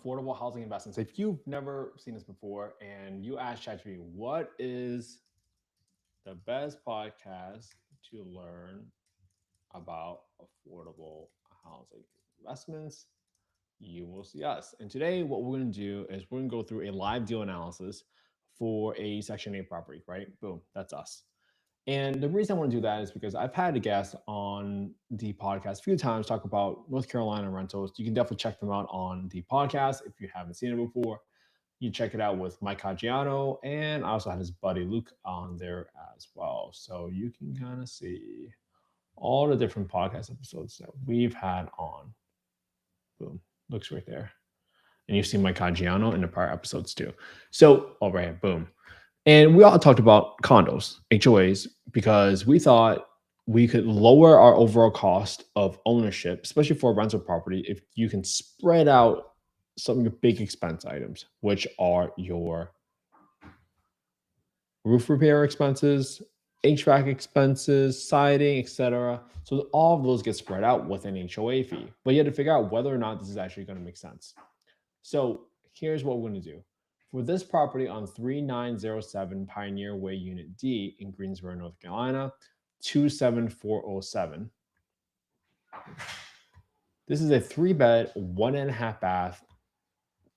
affordable housing investments. If you've never seen this before and you ask ChatGPT, what is the best podcast to learn about affordable housing investments, you will see us. And today, what we're going to do is we're going to go through a live deal analysis for a Section 8 property, right? Boom, that's us. And the reason I want to do that is because I've had a guest on the podcast a few times talk about North Carolina rentals. You can definitely check them out on the podcast if you haven't seen it before. You check it out with Mike Caggiano, and I also had his buddy Luke on there as well. So you can kind of see all the different podcast episodes that we've had on. Boom, looks right there. And you've seen Mike Caggiano in the prior episodes too. So over here, boom. And we all talked about condos, HOAs, because we thought we could lower our overall cost of ownership, especially for a rental property, if you can spread out some of your big expense items, which are your roof repair expenses, HVAC expenses, siding, etc. So all of those get spread out with an HOA fee, but you have to figure out whether or not this is actually going to make sense. So here's what we're going to do. For this property on 3907 Pioneer Way, Unit D in Greensboro, North Carolina, 27407. This is a 3-bed, 1.5 bath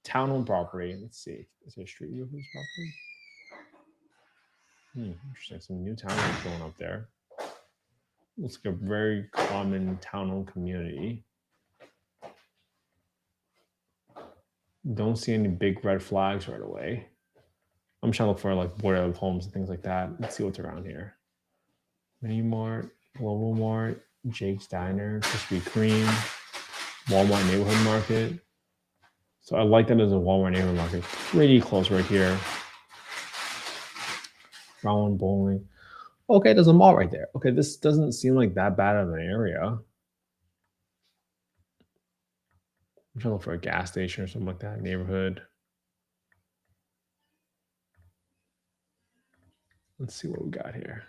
townhome property. Let's see. Is there a street view of this property? Interesting. Some new townhomes going up there. Looks like a very common townhome community. Don't see any big red flags right away. I'm trying to look for like border homes and things like that. Let's see what's around here. Mini Mart, Global Mart, Jake's Diner, Krispy Kreme, Walmart Neighborhood Market. So I like that there's a Walmart Neighborhood Market pretty close right here. Brown Bowling. Okay, there's a mall right there. Okay, this doesn't seem like that bad of an area. I'm trying to look for a gas station or something like that, neighborhood. Let's see what we got here.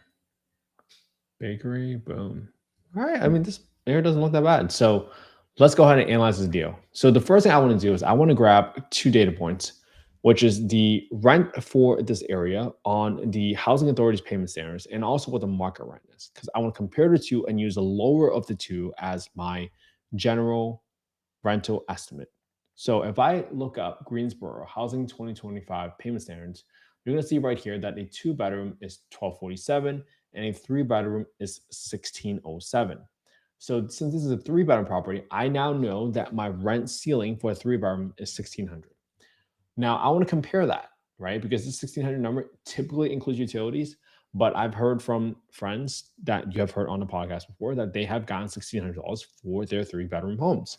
Bakery, boom. All right, I mean, this area doesn't look that bad. So let's go ahead and analyze this deal. So the first thing I want to do is I want to grab 2 data points, which is the rent for this area on the Housing Authority's payment standards and also what the market rent is, because I want to compare the two and use the lower of the two as my general rental estimate. So if I look up Greensboro Housing 2025 payment standards, you're going to see right here that a 2-bedroom is $1,247 and a 3-bedroom is $1,607. So since this is a 3-bedroom property, I now know that my rent ceiling for a 3-bedroom is $1,600. Now I want to compare that, right? Because this $1,600 number typically includes utilities, but I've heard from friends that you have heard on the podcast before that they have gotten $1,600 for their 3-bedroom homes.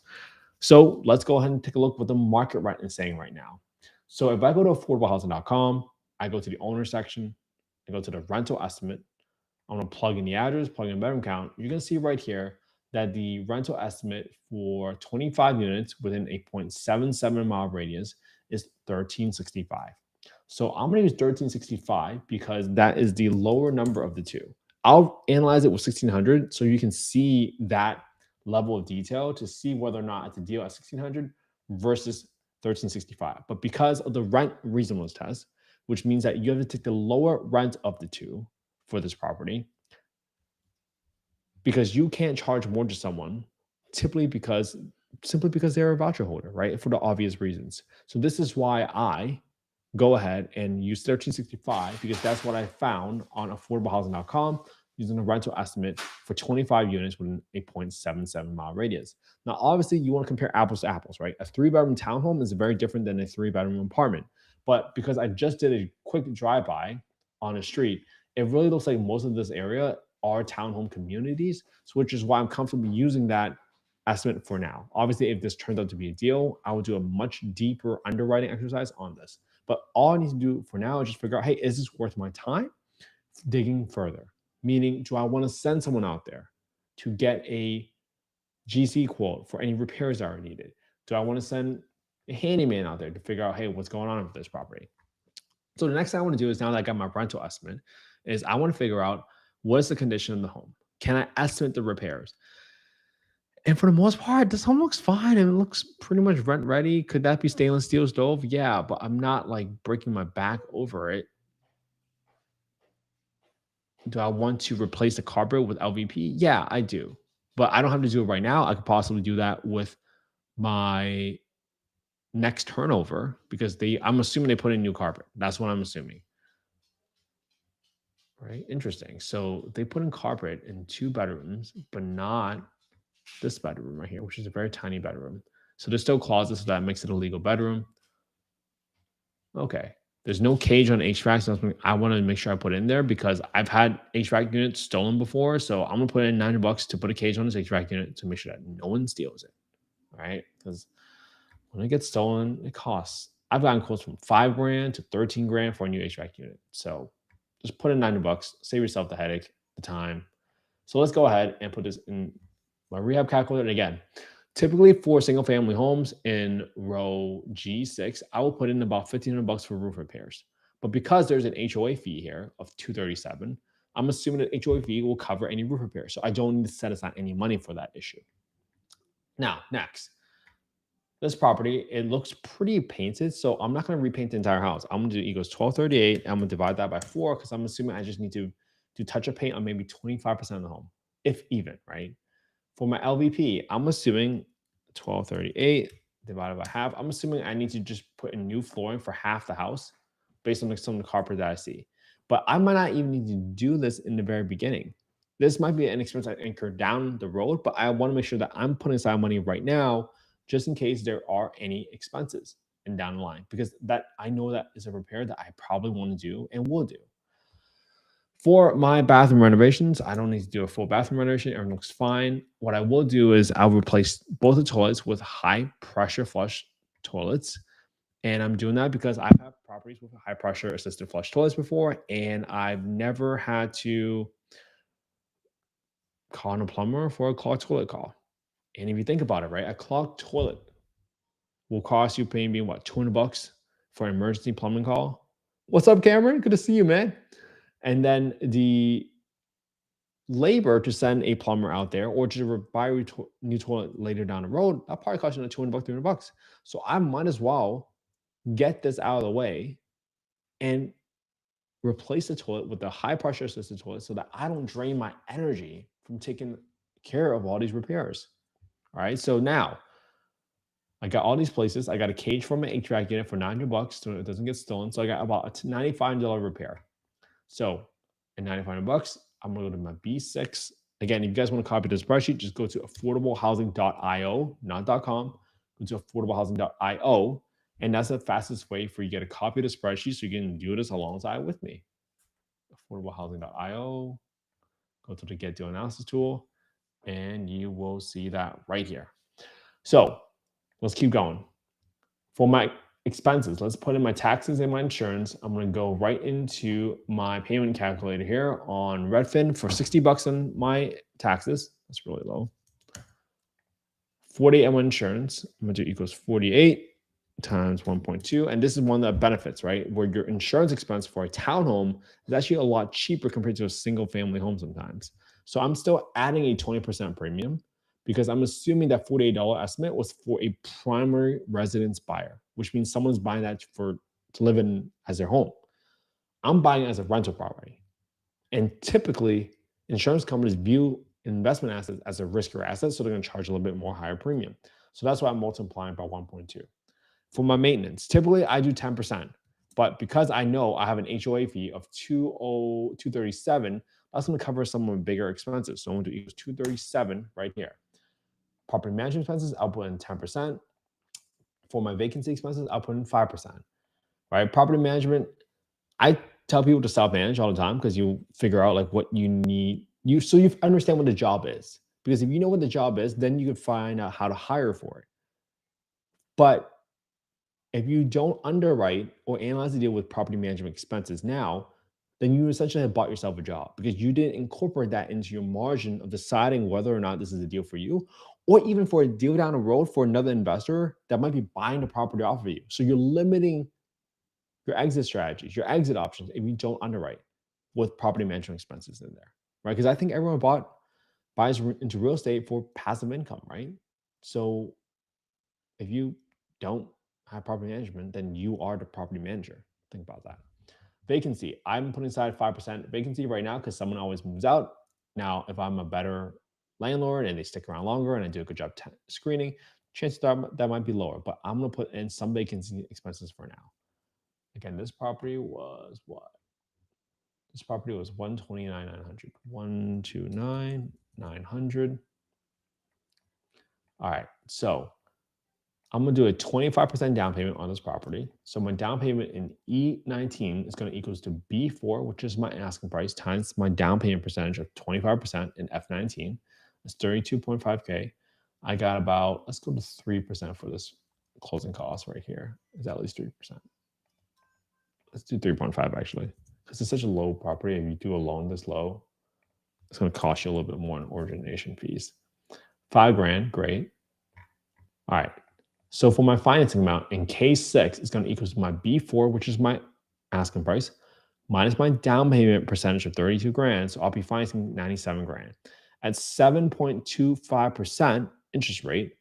So let's go ahead and take a look what the market rent is saying right now. So if I go to affordablehousing.com, I go to the owner section, I go to the rental estimate. I'm going to plug in the address, plug in bedroom count. You're going to see right here that the rental estimate for 25 units within a 0.77 mile radius is $1,365. So I'm going to use $1,365 because that is the lower number of the two. I'll analyze it with $1,600 so you can see that level of detail to see whether or not it's a deal at $1,600 versus $1,365. But because of the rent reasonableness test, which means that you have to take the lower rent of the two for this property, because you can't charge more to someone simply because they're a voucher holder, right? For the obvious reasons. So this is why I go ahead and use $1,365 because that's what I found on affordablehousing.com using a rental estimate for 25 units within a 0.77 mile radius. Now, obviously, you want to compare apples to apples, right? A 3-bedroom townhome is very different than a 3-bedroom apartment. But because I just did a quick drive-by on a street, it really looks like most of this area are townhome communities, so which is why I'm comfortable using that estimate for now. Obviously, if this turns out to be a deal, I will do a much deeper underwriting exercise on this. But all I need to do for now is just figure out, hey, is this worth my time digging further? Meaning, do I want to send someone out there to get a GC quote for any repairs that are needed? Do I want to send a handyman out there to figure out, hey, what's going on with this property? So the next thing I want to do is, now that I got my rental estimate, is I want to figure out what is the condition of the home. Can I estimate the repairs? And for the most part, this home looks fine and it looks pretty much rent ready. Could that be stainless steel stove? Yeah, but I'm not like breaking my back over it. Do I want to replace the carpet with LVP? Yeah, I do. But I don't have to do it right now. I could possibly do that with my next turnover because I'm assuming they put in new carpet. That's what I'm assuming. Right? Interesting. So they put in carpet in 2 bedrooms, but not this bedroom right here, which is a very tiny bedroom. So there's still closets, so that makes it a legal bedroom. Okay. There's no cage on HVAC. So that's something I want to make sure I put in there because I've had HVAC units stolen before. So I'm gonna put in $900 to put a cage on this HVAC unit to make sure that no one steals it. Right? Because when it gets stolen, it costs. I've gotten quotes from 5 grand to 13 grand for a new HVAC unit. So just put in $900, save yourself the headache, the time. So let's go ahead and put this in my rehab calculator. And again, typically for single family homes in row G6, I will put in about $1,500 for roof repairs. But because there's an HOA fee here of $237, I'm assuming that HOA fee will cover any roof repair. So I don't need to set aside any money for that issue. Now, next, this property, it looks pretty painted. So I'm not going to repaint the entire house. I'm going to do equals 1238. I'm going to divide that by 4 because I'm assuming I just need to do touch up paint on maybe 25% of the home, if even, right? For my LVP, I'm assuming 1238 divided by half. I'm assuming I need to just put in new flooring for half the house based on like some of the carpet that I see. But I might not even need to do this in the very beginning. This might be an expense I incur down the road, but I want to make sure that I'm putting aside money right now just in case there are any expenses and down the line because that I know that is a repair that I probably want to do and will do. For my bathroom renovations, I don't need to do a full bathroom renovation. Everything looks fine. What I will do is I'll replace both the toilets with high pressure flush toilets. And I'm doing that because I've had properties with high pressure assisted flush toilets before, and I've never had to call in a plumber for a clogged toilet call. And if you think about it, right, a clogged toilet will cost you maybe what, $200 for an emergency plumbing call. What's up, Cameron? Good to see you, man. And then the labor to send a plumber out there or to buy a new toilet later down the road, that probably cost you like $200, $300. So I might as well get this out of the way and replace the toilet with a high pressure assisted toilet so that I don't drain my energy from taking care of all these repairs. All right. So now I got all these places. I got a cage for my HVAC unit for $900 so it doesn't get stolen. So I got about a $95 repair. So at $9,500, I'm gonna go to my B6. Again, if you guys want to copy the spreadsheet, just go to affordablehousing.io, not .com. Go to affordablehousing.io, and that's the fastest way for you to get a copy of the spreadsheet so you can do this alongside with me. Affordablehousing.io, go to the Get Deal Analysis tool, and you will see that right here. So let's keep going. For my expenses, let's put in my taxes and my insurance. I'm going to go right into my payment calculator here on Redfin for $60 on my taxes. That's really low. 48 on my insurance. I'm going to do equals 48 times 1.2. And this is one of the benefits, right? Where your insurance expense for a townhome is actually a lot cheaper compared to a single family home sometimes. So I'm still adding a 20% premium because I'm assuming that $48 estimate was for a primary residence buyer, which means someone's buying that to live in as their home. I'm buying it as a rental property. And typically, insurance companies view investment assets as a riskier asset, so they're going to charge a little bit more higher premium. So that's why I'm multiplying by 1.2. For my maintenance, typically I do 10%, but because I know I have an HOA fee of 237, that's going to cover some of my bigger expenses. So I'm going to do equals 237 right here. Property management expenses, I'll put in 10%. For my vacancy expenses, I'll put in 5%. Right? Property management, I tell people to self-manage all the time because you figure out like what you need. So you understand what the job is. Because if you know what the job is, then you can find out how to hire for it. But if you don't underwrite or analyze the deal with property management expenses now, then you essentially have bought yourself a job because you didn't incorporate that into your margin of deciding whether or not this is a deal for you, or even for a deal down the road for another investor that might be buying the property off of you. So you're limiting your exit strategies, your exit options if you don't underwrite with property management expenses in there, right? Because I think everyone bought buys into real estate for passive income, right? So if you don't have property management, then you are the property manager. Think about that. Vacancy. I'm putting aside 5% vacancy right now because someone always moves out. Now, if I'm a better landlord and they stick around longer and I do a good job screening, chances are that might be lower. But I'm going to put in some vacancy expenses for now. Again, this property was what? This property was 129,900. 129,900. All right. So I'm going to do a 25% down payment on this property. So my down payment in E19 is going to equals to B4, which is my asking price, times my down payment percentage of 25% in F19. That's 32.5K. I got about, let's go to 3% for this closing cost right here. Is at least 3%. Let's do 3.5 actually, because it's such a low property. If you do a loan this low, it's going to cost you a little bit more in origination fees. $5,000, great. All right. So for my financing amount in K6, it's going to equal to my B4, which is my asking price, minus my down payment percentage of 32 grand. So I'll be financing 97 grand. At 7.25% interest rate,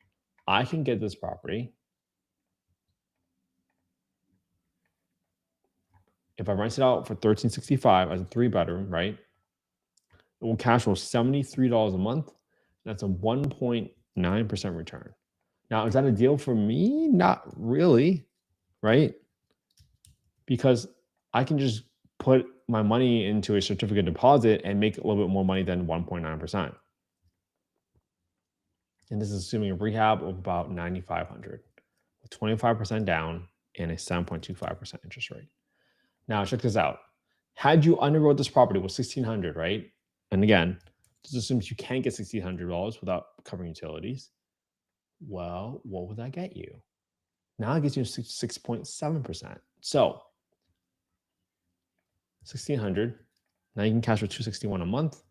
I can get this property. If I rent it out for $1,365 as a 3-bedroom, right? It will cash flow $73 a month. That's a 1.9% return. Now, is that a deal for me? Not really, right? Because I can just put my money into a certificate deposit and make a little bit more money than 1.9%. And this is assuming a rehab of about 9,500 with 25% down and a 7.25% interest rate. Now, check this out. Had you underwrote this property with $1,600, right? And again, this assumes you can't get $1,600 without covering utilities. Well, what would that get you? Now it gets you 6.7%. So 1,600. Now you can cash for $261 a month,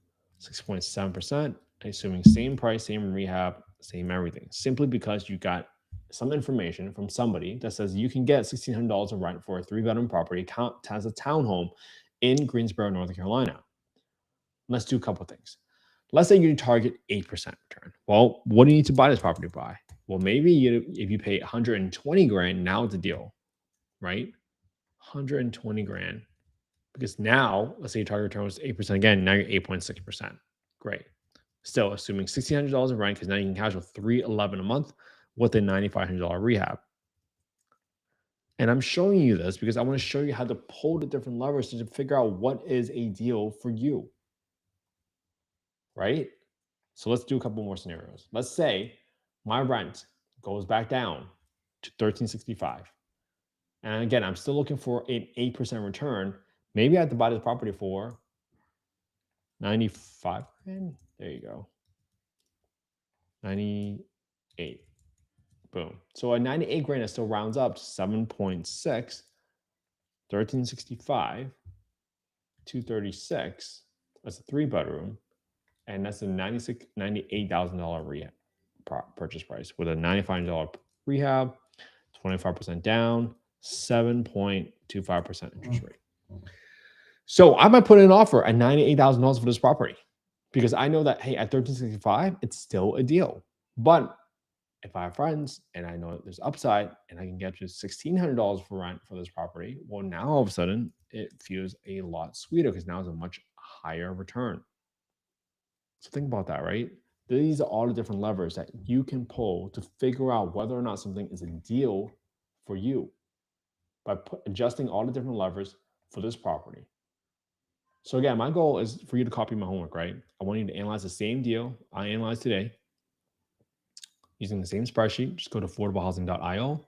6.7%. Assuming same price, same rehab, same everything. Simply because you got some information from somebody that says you can get $1,600 of rent for a 3-bedroom property as a townhome in Greensboro, North Carolina. Let's do a couple of things. Let's say you target 8% return. Well, what do you need to buy this property by? Well, maybe if you pay 120 grand, now it's a deal, right? 120 grand. Because now, let's say your target return was 8% again, now you're 8.6%. Great. Still assuming $1,600 of rent, because now you can cash with $311 a month with a $9,500 rehab. And I'm showing you this because I want to show you how to pull the different levers to figure out what is a deal for you. Right? So let's do a couple more scenarios. Let's say my rent goes back down to $1,365. And again, I'm still looking for an 8% return. Maybe I have to buy this property for 95 grand. There you go. 98. Boom. So at 98 grand, it still rounds up to 7.6, 1365, 236. That's a 3-bedroom. And that's a $98,000 rehab purchase price with a $95 rehab, 25% down, 7.25% interest rate. So I might put in an offer at $98,000 for this property because I know that, hey, at $1,365, it's still a deal. But if I have friends and I know that there's upside and I can get to $1,600 for rent for this property, well, now all of a sudden it feels a lot sweeter because now it's a much higher return. So think about that, right? These are all the different levers that you can pull to figure out whether or not something is a deal for you by adjusting all the different levers for this property. So again, my goal is for you to copy my homework, right? I want you to analyze the same deal I analyzed today using the same spreadsheet. Just go to affordablehousing.io,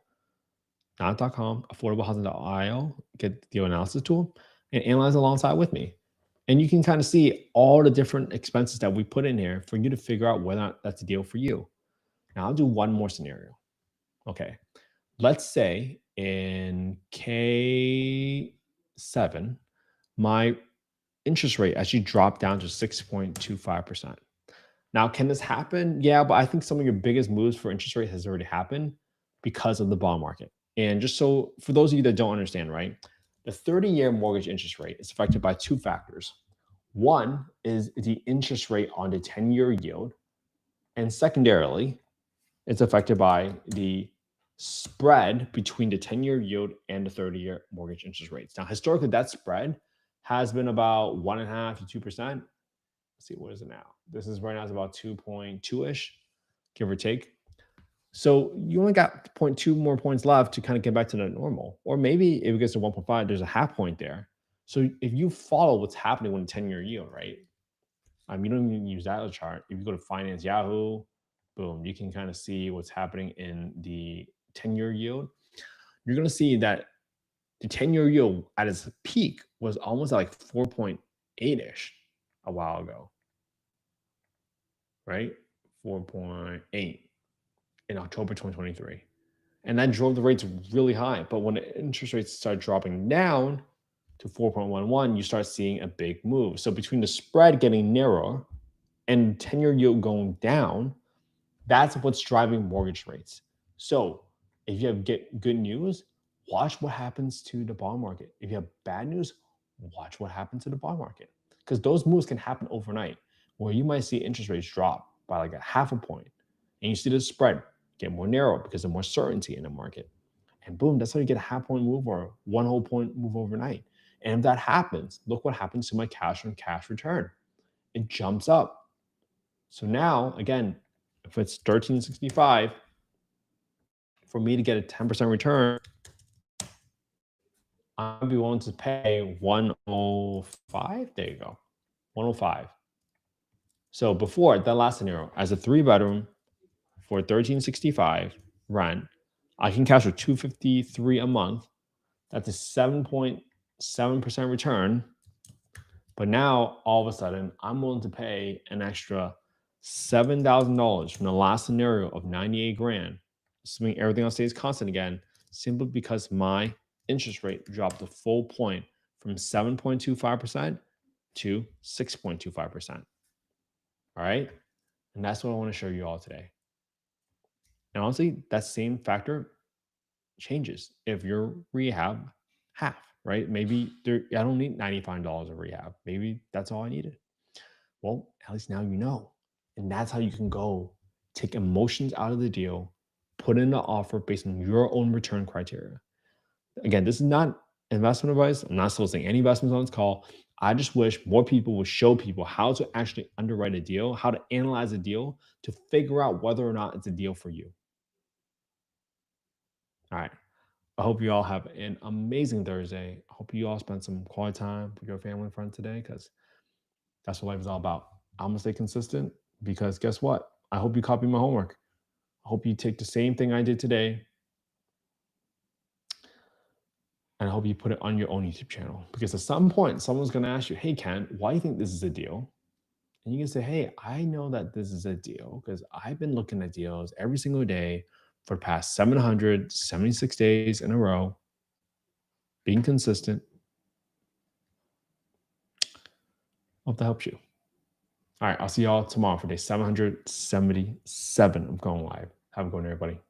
not .com, affordablehousing.io, get the deal analysis tool, and analyze alongside with me. And you can kind of see all the different expenses that we put in here for you to figure out whether or not that's a deal for you. Now I'll do one more scenario. Okay. Let's say in K7, my interest rate actually dropped down to 6.25%. Now, can this happen? Yeah, but I think some of your biggest moves for interest rate has already happened because of the bond market. And just so for those of you that don't understand, right, the 30-year mortgage interest rate is affected by two factors. One is the interest rate on the 10-year yield. And secondarily, it's affected by the spread between the 10-year yield and the 30-year mortgage interest rates. Now, historically, that spread has been about 1.5 to 2%. Let's see, what is it now? This is right now, it's about 2.2-ish, give or take. So you only got 0.2 more points left to kind of get back to the normal. Or maybe if it gets to 1.5, there's a half point there. So if you follow what's happening with the 10-year yield, right? You don't even use that as a chart. If you go to Finance Yahoo, boom, you can kind of see what's happening in the 10-year yield. You're going to see that the 10-year yield at its peak was almost like 4.8-ish a while ago, right? 4.8 in October 2023. And that drove the rates really high. But when the interest rates start dropping down to 4.11, you start seeing a big move. So between the spread getting narrower and 10-year yield going down, that's what's driving mortgage rates. So if you have good news, watch what happens to the bond market. If you have bad news, watch what happens to the bond market. Because those moves can happen overnight, where you might see interest rates drop by like a half a point, and you see the spread get more narrow because of more certainty in the market. And boom, that's how you get a half point move or one whole point move overnight. And if that happens, look what happens to my cash on cash return. It jumps up. So now, again, if it's 1365, for me to get a 10% return, I'm gonna be willing to pay 105. There you go. 105. So before that last scenario, as a 3-bedroom for 1365 rent, I can cash for 253 a month. That's a 7.7% return. But now all of a sudden, I'm willing to pay an extra $7,000 from the last scenario of 98 grand, assuming everything else stays constant again, simply because my interest rate dropped a full point from 7.25% to 6.25%. All right. And that's what I want to show you all today. And honestly, that same factor changes if your rehab half, right? Maybe I don't need $95 of rehab. Maybe that's all I needed. Well, at least now you know. And that's how you can go take emotions out of the deal, put in the offer based on your own return criteria. Again, this is not investment advice. I'm not soliciting any investments on this call. I just wish more people would show people how to actually underwrite a deal, how to analyze a deal to figure out whether or not it's a deal for you. All right. I hope you all have an amazing Thursday. I hope you all spend some quality time with your family and friends today, because that's what life is all about. I'm going to stay consistent, because guess what? I hope you copy my homework. I hope you take the same thing I did today, and I hope you put it on your own YouTube channel, because at some point, someone's going to ask you, hey, Ken, why do you think this is a deal? And you can say, hey, I know that this is a deal because I've been looking at deals every single day for the past 776 days in a row, being consistent. Hope that helps you. All right, I'll see y'all tomorrow for day 777 of going live. Have a good one, everybody.